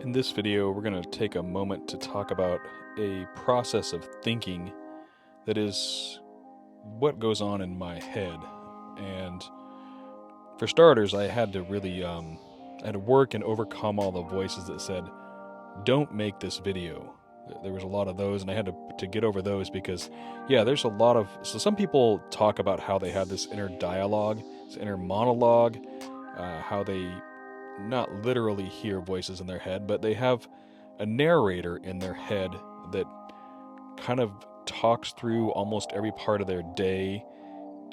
In this video, we're going to take a moment to talk about a process of thinking that is what goes on in my head. And for starters, I had to really, I had to work and overcome all the voices that said, don't make this video. There was a lot of those, and I had to get over those because, yeah, there's a lot of, so some people talk about how they had this inner dialogue, this inner monologue, how they not literally hear voices in their head, but they have a narrator in their head that kind of talks through almost every part of their day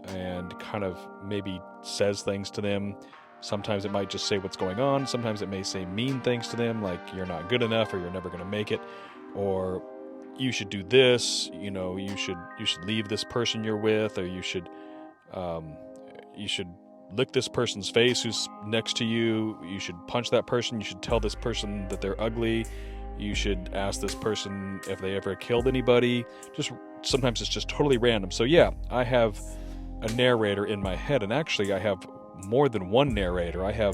and kind of maybe says things to them. Sometimes it might just say what's going on. Sometimes it may say mean things to them, like you're not good enough, or you're never going to make it, or you should do this. You should leave this person you're with, or you should lick this person's face who's next to you. You should punch that person. You should tell this person that they're ugly. You should ask this person if they ever killed anybody. Just sometimes it's just totally random. So yeah, I have a narrator in my head, and actually I have more than one narrator.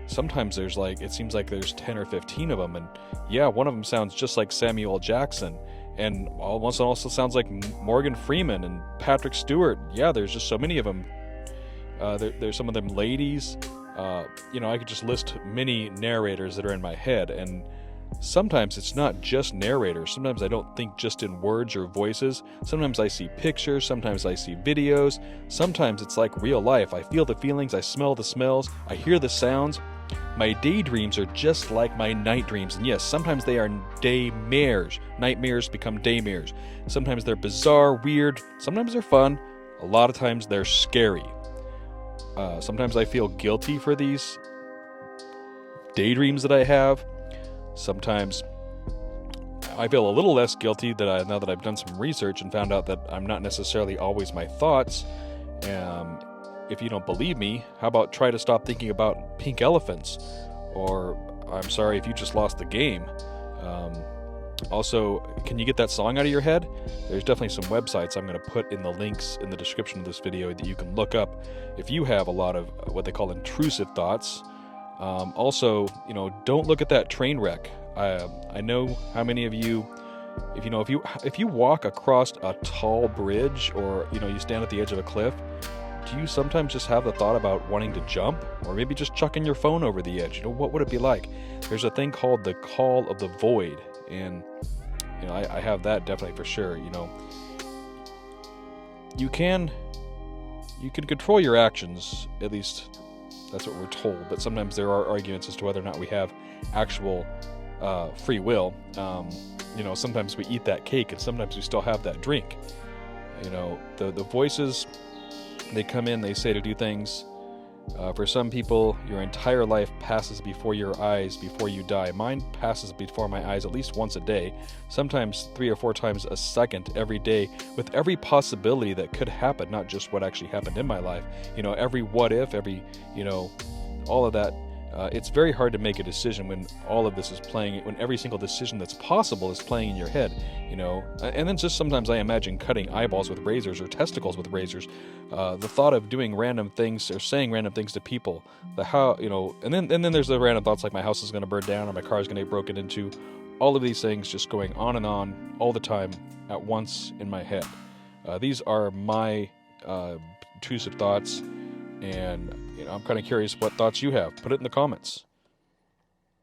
Sometimes there's it seems like there's 10 or 15 of them, and yeah, one of them sounds just like Samuel Jackson, and almost also sounds like Morgan Freeman and Patrick Stewart. Yeah, there's just so many of them. There's some of them ladies. I could just list many narrators that are in my head, and sometimes it's not just narrators. Sometimes I don't think just in words or voices. Sometimes I see pictures. Sometimes I see videos. Sometimes it's like real life. I feel the feelings. I smell the smells. I hear the sounds. My daydreams are just like my night dreams. And yes, sometimes they are daymares. Nightmares become daymares. Sometimes they're bizarre, weird. Sometimes they're fun. A lot of times they're scary. Sometimes I feel guilty for these daydreams that I have. Sometimes I feel a little less guilty now that I've done some research and found out that I'm not necessarily always my thoughts. If you don't believe me, how about try to stop thinking about pink elephants? Or I'm sorry if you just lost the game. Also, can you get that song out of your head? There's definitely some websites I'm going to put in the links in the description of this video that you can look up if you have a lot of what they call intrusive thoughts. Also, don't look at that train wreck. I know how many of you, if you walk across a tall bridge, or you stand at the edge of a cliff, do you sometimes just have the thought about wanting to jump, or maybe just chucking your phone over the edge? What would it be like? There's a thing called the call of the void, and I have that definitely for sure. You can control your actions, at least that's what we're told, but sometimes there are arguments as to whether or not we have actual free will. Sometimes we eat that cake, and sometimes we still have that drink. The voices, they come in, they say to do things. For some people, your entire life passes before your eyes before you die. Mine passes before my eyes at least once a day, sometimes 3 or 4 times a second every day, with every possibility that could happen, not just what actually happened in my life. Every what if, all of that. It's very hard to make a decision when all of this is playing, when every single decision that's possible is playing in your head, And then just sometimes I imagine cutting eyeballs with razors or testicles with razors. The thought of doing random things or saying random things to people, and then there's the random thoughts like my house is going to burn down or my car is going to get broken into. All of these things just going on and on all the time at once in my head. These are my intrusive thoughts. And I'm kind of curious what thoughts you have. Put it in the comments.